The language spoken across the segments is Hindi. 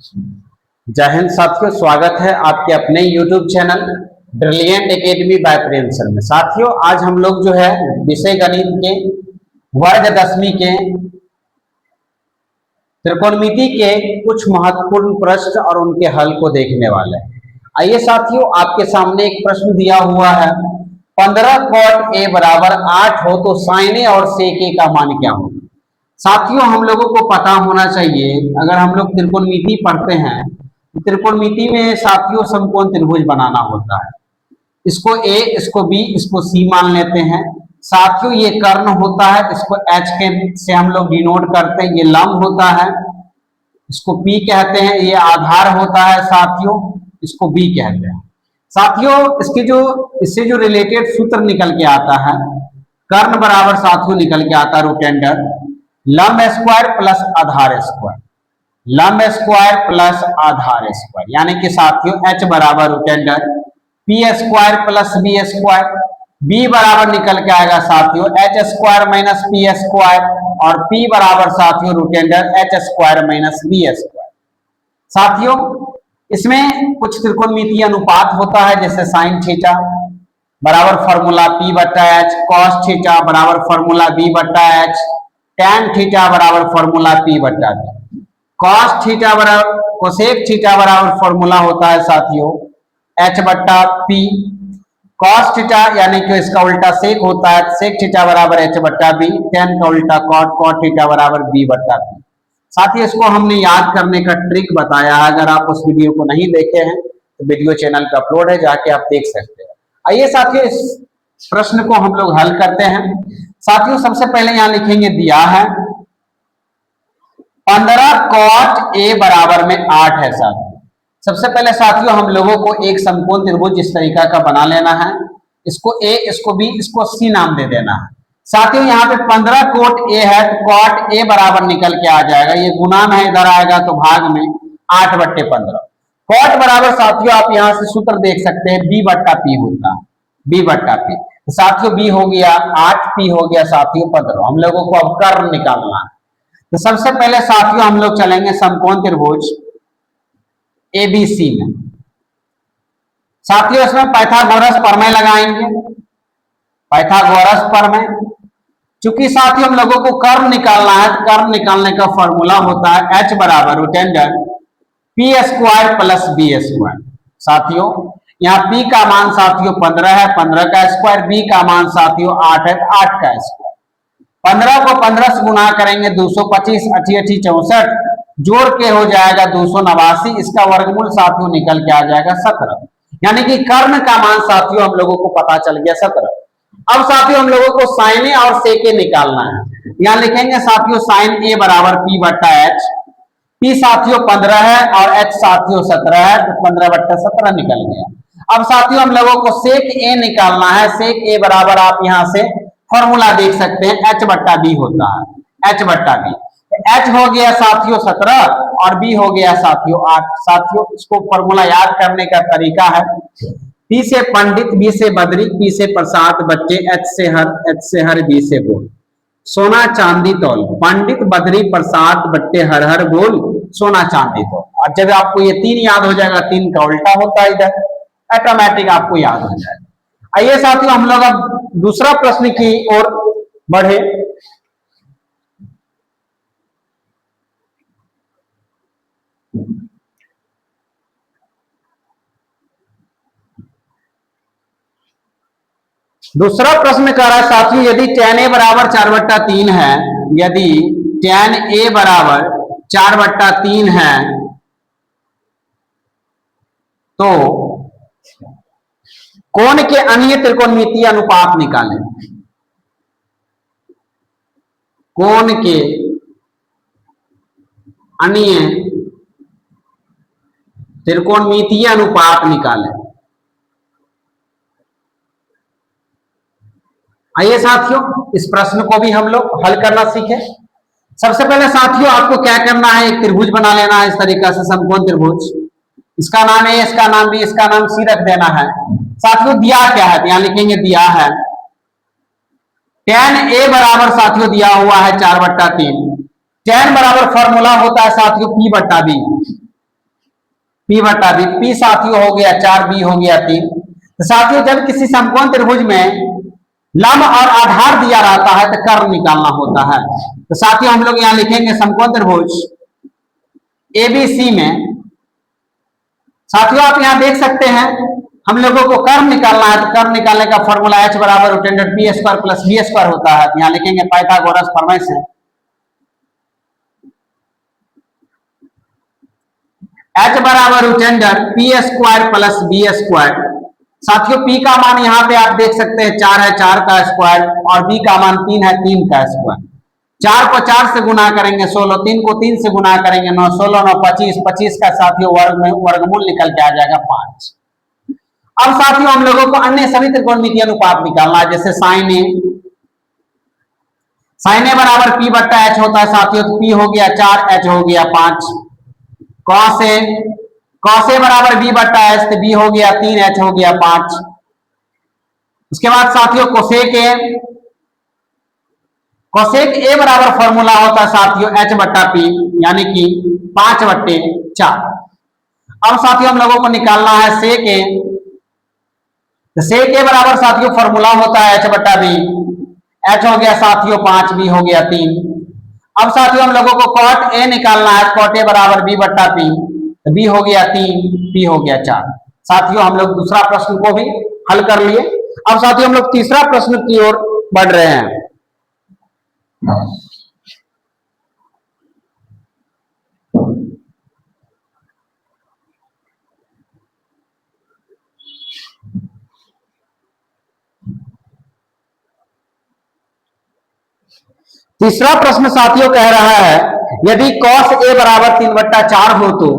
जय हिंद साथियों, स्वागत है आपके अपने YouTube channel brilliant academy by Prem sir में। साथियों, आज हम लोग जो है विषय गणित के वर्ग 10वीं के त्रिकोणमिति के कुछ महत्वपूर्ण प्रश्न और उनके हल को देखने वाले हैं। आइए साथियों, आपके सामने एक प्रश्न दिया हुआ है, 15 cot a बराबर 8 हो तो sin a और sec a का मान क्या होगा। साथियों, हम लोगों को पता होना चाहिए, अगर हम लोग त्रिकोणमिति पढ़ते हैं, त्रिकोणमिति में साथियों समकोण त्रिभुज बनाना होता है। इसको ए, इसको बी, इसको सी मान लेते हैं। साथियों, ये कर्ण होता है, इसको एच के से हम लोग डिनोट करते हैं। ये लंब होता है, इसको पी कहते हैं। ये आधार होता है साथियों, इसको बी कहते हैं। साथियों, इससे जो रिलेटेड सूत्र निकल के आता है, कर्ण बराबर साथियों निकल के आता है रोटेंडर लंब स्क्वायर प्लस आधार स्क्वायर, लंब स्क्वायर प्लस आधार स्क्वायर, यानी कि साथियों h बराबर root under P square plus B square. B बराबर निकल के आएगा साथियों H square minus P square, और पी बराबर साथियों root under H square minus B square. साथियों, इसमें कुछ त्रिकोणमितीय अनुपात होता है, जैसे साइन थीटा बराबर फॉर्मूला पी बट्टा एच, कॉस थीटा बराबर फॉर्मूला बी बट्टा एच, टैन थीटा बराबर फॉर्मूला पी बट्टा बी, कॉस थीटा बराबर कोसेक थीटा बराबर फॉर्मूला होता है साथियों एच बट्टा पी, कॉस थीटा यानी कि इसका उल्टा सेक होता है, सेक थीटा बराबर एच बट्टा बी, टैन का उल्टा कॉट, कॉट थीटा बराबर बी बट्टा बी। साथियों, इसको हमने याद करने का ट्रिक बताया है, अगर आप उस वीडियो को नहीं देखे हैं तो वीडियो चैनल पे अपलोड है, जाके आप देख सकते हैं। आइए साथियों, इस प्रश्न को हम लोग हल करते हैं। साथियों, सबसे पहले यहां लिखेंगे, दिया है 15 cot a बराबर में 8 है। साथियों, सबसे पहले साथियों हम लोगों को एक समकोण त्रिभुज इस तरीका का बना लेना है। इसको a, इसको b, इसको c नाम दे देना है। साथियों, यहाँ पे 15 cot a है तो cot a बराबर निकल के आ जाएगा, ये गुणा में इधर आएगा तो भाग में 8 बट्टे 15। cot बराबर साथियों आप यहाँ से सूत्र देख सकते हैं, b बट्टा p होता है, b बट्टा p। साथियों b हो गया 8, p हो गया साथियों 15। हम लोगों को अब कर्ण निकालना है। तो सबसे पहले साथियों हम लोग चलेंगे समकोण त्रिभुज एबीसी में। साथियों, इसमें पाइथागोरस प्रमेय लगाएंगे, पाइथागोरस प्रमेय। चूंकि साथियों हम लोगों को कर्ण निकालना है, तो कर्ण निकालने का फॉर्मूला होता है h बराबर root under P square plus B square. साथियों, यहाँ p का मान साथियों 15 है, 15 का स्क्वायर, b का मान साथियों 8 है, 8 का स्क्वायर। 15 को 15 से गुना करेंगे 225, 88 64, जोड़ के हो जाएगा 289, इसका वर्गमूल साथियों निकल के आ जाएगा 17, यानी कि कर्ण का मान साथियों हम लोगों को पता चल गया 17। अब साथियों हम लोगों को साइन ए और सेक ए निकालना है। यहाँ लिखेंगे साथियों साइन ए बराबर पी बट्टा एच, पी साथियों 15 है और एच साथियों 17 है, तो 15 बट्टा 17 निकल गया। अब साथियों हम लोगों को सेक ए निकालना है। सेक ए बराबर आप यहाँ से फॉर्मूला देख सकते हैं, एच बट्टा बी होता है, एच बट्टा बी। एच हो गया साथियों 17 और बी हो गया साथियों 8। साथियों, इसको फॉर्मूला याद करने का तरीका है, पी से पंडित, बी से बद्री, पी से प्रसाद बच्चे, एच से हर, बी से बोल। सोना चांदी तौल, पंडित बद्री प्रसाद बट्टे हर हर बोल, सोना चांदी तौल। और जब आपको ये 3 याद हो जाएगा, 3 का उल्टा होता है इधर, ऑटोमेटिक आपको याद हो जाएगा। आइए साथियों हम लोग अब दूसरा प्रश्न की ओर बढ़े। दूसरा प्रश्न कह रहा है साथियों, यदि tan a बराबर 4/3 है, यदि tan a बराबर 4/3 है तो कोण के अन्य त्रिकोणमितीय अनुपात निकालें। कोण के अन्य त्रिकोणमितीय अनुपात निकालें। आइए साथियों, इस प्रश्न को भी हम लोग हल करना सीखें। सबसे पहले साथियों आपको क्या करना है, एक त्रिभुज बना लेना है इस तरीका से, समकोण त्रिभुज। इसका नाम ए, इसका नाम बी, इसका नाम सी रख देना है। साथियों दिया क्या है, यहां लिखेंगे दिया है tan a बराबर साथियों दिया हुआ है 4/3। tan बराबर फॉर्मूला होता है साथियों p बट्टा बी, P बटा B, P साथियों हो गया 4, B हो गया 3। तो साथियों जब किसी समकोण त्रिभुज में लंब और आधार दिया रहता है तो कर्ण निकालना होता है। तो साथियों हम लोग यहां लिखेंगे समकोण त्रिभुज ABC में, साथियों आप यहां देख सकते हैं हम लोगों को कर्ण निकालना है, तो कर्ण निकालने का फॉर्मूला H बराबर root under P square plus B square होता है। यहां लिखेंगे पाइथागोरस प्रमेय से H बराबर root under P square plus B square. साथियों P का मान यहाँ पे आप देख सकते हैं 4 है, 4 का स्क्वायर, और B का मान 3 है, 3 का स्क्वायर। 4 को 4 से गुना करेंगे 16, 3 को 3 से गुना करेंगे 9, 16 9 25, 25 का साथियों वर्ग में वर्गमूल निकल के आ जाएगा 5। अब साथियों हम लोगों को अन्य सभी त्रिकोणमितीय अनुपात निकालना है, जैसे साइन ए बराबर P बट्टा H होता है साथियों, तो P हो गया 4, H हो गया 5। कॉस ए बराबर B बट्टा H, तो B हो गया 3, H हो गया 5। उसके बाद साथियों कोसेक ए बराबर फॉर्मूला होता है साथियों H बट्टा P, यानी कि 5/4। अब साथियों हम लोगों को निकालना है सेक ए, तो सेक ए बराबर साथियों फॉर्मूला होता है H बट्टा B, H हो गया साथियों 5, B हो गया 3। अब साथियों हम लोगों को कॉट ए निकालना है, कॉट ए बराबर B बट्टा P, तो B हो गया 3, P हो गया 4। साथियों हम लोग दूसरा प्रश्न को भी हल कर लिए। अब साथियों हम लोग तीसरा प्रश्न की ओर बढ़ रहे हैं। तीसरा प्रश्न साथियों कह रहा है यदि cos a बराबर 3/4 हो तो,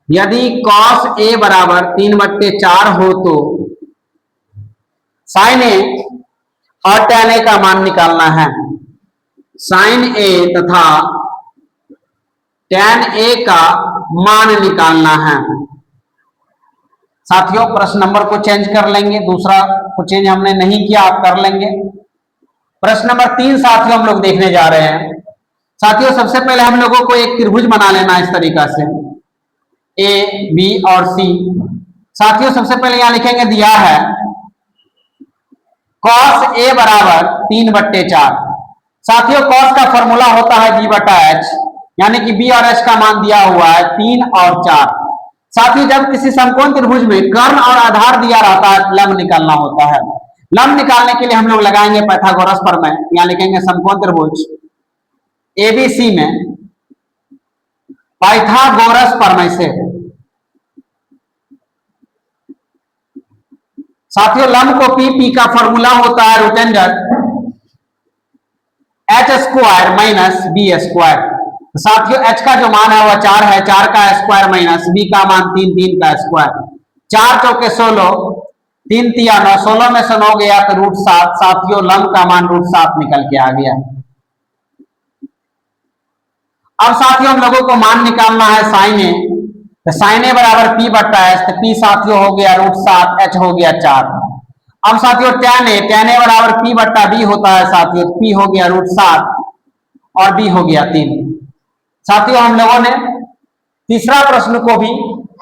यदि cos a बराबर 3/4 हो तो sin a और tan a का मान निकालना है। sin a तथा tan a का मान निकालना है। साथियों प्रश्न नंबर को चेंज कर लेंगे, दूसरा को चेंज हमने नहीं किया, आप कर लेंगे। प्रश्न नंबर 3 साथियों हम लोग देखने जा रहे हैं। साथियों सबसे पहले हम लोगों को एक त्रिभुज बना लेना इस तरीका से A, B और C। साथियों सबसे पहले यहां लिखेंगे, दिया है cos A बराबर 3/4। साथियों cos का फॉर्मूला होता है B बटा H, यानी कि B और H का मान दिया हुआ है 3 और 4। साथियों जब किसी समकोण त्रिभुज में कर्ण और आधार दिया रहता है लंब निकालना होता है। लंब निकालने के लिए हम लोग लगाएंगे पाइथागोरस प्रमेय। यहां लिखेंगे समकोण त्रिभुज ABC में पाइथागोरस प्रमेय से साथियों लंब को P का फॉर्मूला होता है root under H square minus B square. साथियों H का जो मान है वह 4 है, 4 का स्क्वायर माइनस B का मान 3, 3 का स्क्वायर। 4 चौके 16, 3 तिया 9, 16 में से 9 गया तो √7। साथियों लंब का मान √7 निकल के आ गया। अब साथियों हम लोगों को मान निकालना है साइन ए, तो साइन ए बराबर P बट्टा H, तो P साथियों हो गया √7, H हो गया 4। अब साथियों tan ए बराबर P बट्टा B होता है साथियों, तो P हो गया √7 और B हो गया 3। साथियों हम लोगों ने तीसरा प्रश्न को भी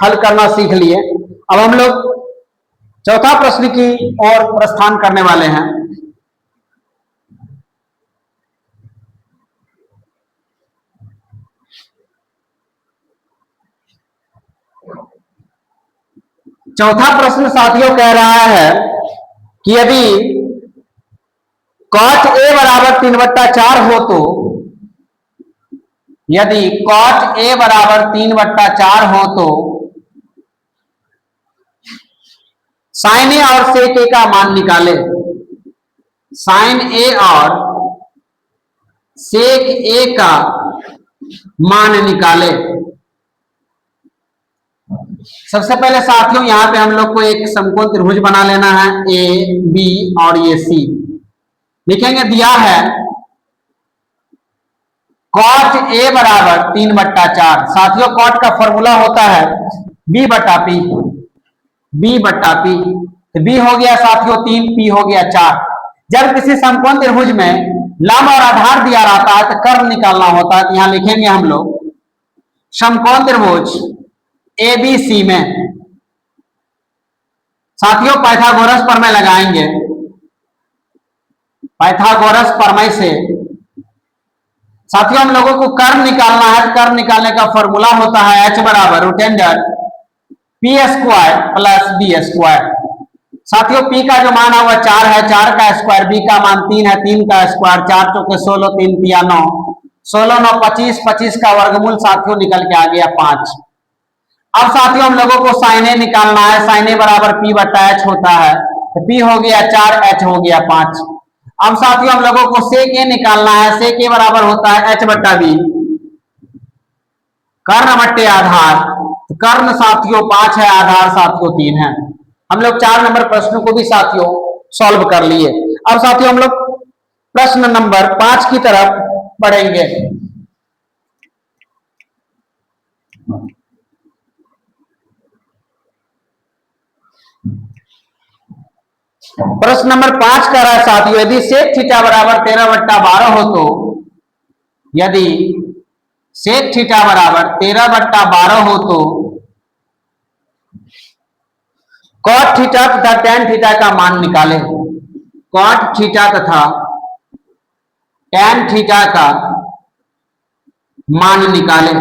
हल करना सीख लिए। अब हम लोग चौथा प्रश्न की ओर प्रस्थान करने वाले हैं। चौथा प्रश्न साथियों कह रहा है कि यदि cot A बराबर 3/4 हो तो, यदि cot A बराबर 3/4 हो तो sin A और sec A का मान निकाले। sin A और sec A का मान निकाले। सबसे पहले साथियों यहां पे हम लोग को एक समकोण त्रिभुज बना लेना है A, B और ये C। लिखेंगे, दिया है cot A बराबर 3/4। साथियों cot का फॉर्मूला होता है B बटा P, B बटा P। तो B हो गया साथियों 3, P हो गया 4। जब किसी समकोण त्रिभुज में लंब और आधार दिया रहता है तो कर्ण निकालना होता है। तो यहां लिखेंगे हम लोग समकोण त्रिभुज ए बी सी में साथियों पाइथागोरस प्रमेय लगाएंगे। पाइथागोरस प्रमेय से साथियों हम लोगों को कर्व निकालना है। कर्व निकालने का फॉर्मूला होता है h बराबर root under P square plus B square. साथियों p का जो मान है वह 4 है, 4 का स्क्वायर, b का मान 3 है, 3 का स्क्वायर, 4 चौके 16, 3 तिया 9, 16 9 25, 25 का वर्गमूल साथियों निकल के आ गया 5। अब साथियों हम लोगों को साइन ए निकालना है। साइन ए बराबर पी बटा एच होता है, तो पी हो गया 4, एच हो गया 5। अब साथियों हम लोगों को सेक ए निकालना है। सेक ए बराबर होता है एच बट्टा बी, कर्ण बट्टे आधार। तो कर्ण साथियों 5 है, आधार साथियों 3 है। हम लोग 4 नंबर प्रश्न को भी साथियों सॉल्व कर लिए। अब साथियों हम लोग प्रश्न नंबर 5 की तरफ बढ़ेंगे। प्रश्न नंबर 5 कह रहा है साथियों, यदि सेक थीटा बराबर 13 बट्टा 12 हो तो, यदि सेक थीटा बराबर 13 बट्टा 12 हो तो कॉट थीटा तथा टैन थीटा का मान निकालें। कॉट थीटा तथा टैन थीटा का मान निकालें।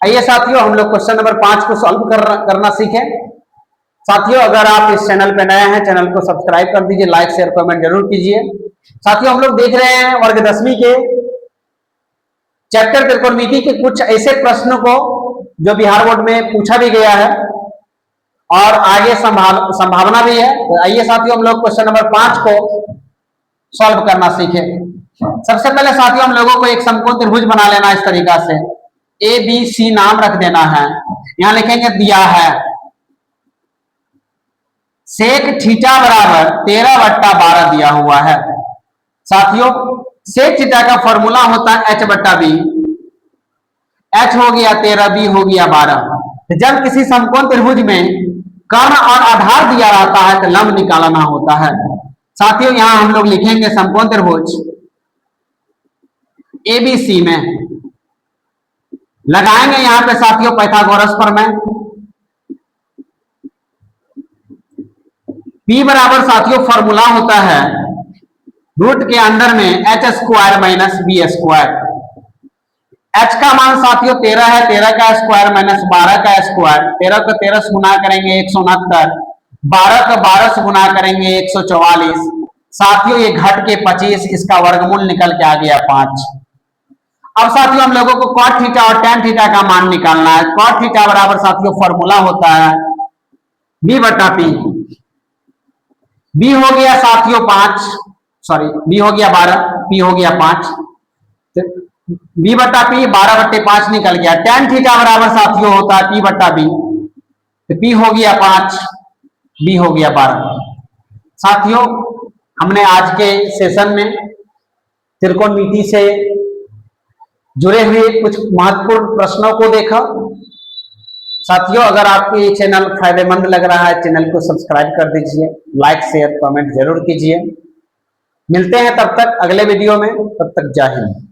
आइए साथियों हम लोग क्वेश्चन नंबर 5 को सॉल्व करना सीखें। साथियों अगर आप इस चैनल पे नए हैं, चैनल को सब्सक्राइब कर दीजिए, लाइक शेयर कमेंट जरूर कीजिए। साथियों हम लोग देख रहे हैं वर्ग 10वीं के चैप्टर त्रिकोणमिति के कुछ ऐसे प्रश्नों को जो बिहार बोर्ड में पूछा भी गया है और आगे संभावना भी है। तो आइए साथियों हम लोग क्वेश्चन नंबर 5 को सॉल्व करना सीखें। सबसे पहले साथियों हम लोगों को एक समकोण त्रिभुज बना लेना। इस तरीका से ए बी सी नाम रख देना है। यहां लिखेंगे दिया है सेक थीटा बराबर 13 बट्टा 12 दिया हुआ है। साथियों सेक थीटा का फॉर्मूला होता है h बट्टा बी। h हो गया 13, b हो गया 12। जब किसी समकोण त्रिभुज में कर्ण और आधार दिया रहता है तो लंब निकालना होता है। साथियों यहां हम लोग लिखेंगे समकोण त्रिभुज एबीसी में लगाएंगे यहां पे साथियों पाइथागोरस प्रमेय। P बराबर साथियों फॉर्मूला होता है रूट के अंदर में H square minus B square. h का मान साथियों 13 है, 13 का स्क्वायर माइनस 12 का स्क्वायर। 13 को 13 से गुना करेंगे 169, 12 को 12 से गुना करेंगे 144। साथियों ये घट के 25, इसका वर्गमूल निकल के आ गया 5। अब साथियों हम लोगों को कॉट थीटा और टैन थीटा का मान निकालना है। कॉट थीटा बराबर साथियों फॉर्मूला होता है b बटा पी। b हो गया साथियों 5, सॉरी b हो गया 12, p हो गया 5, तो b बटा p 12 बट्टे 5 निकल गया। टैन थीटा बराबर साथियों होता है p बटा b, तो p हो गया 5, b हो गया 12। साथियों हमने आज के सेशन में त्रिकोणमिति से जुड़े हुए कुछ महत्वपूर्ण प्रश्नों को देखा। साथियों अगर आपको ये चैनल फायदेमंद लग रहा है, चैनल को सब्सक्राइब कर दीजिए, लाइक शेयर कमेंट जरूर कीजिए। मिलते हैं तब तक अगले वीडियो में, तब तक जय हिंद।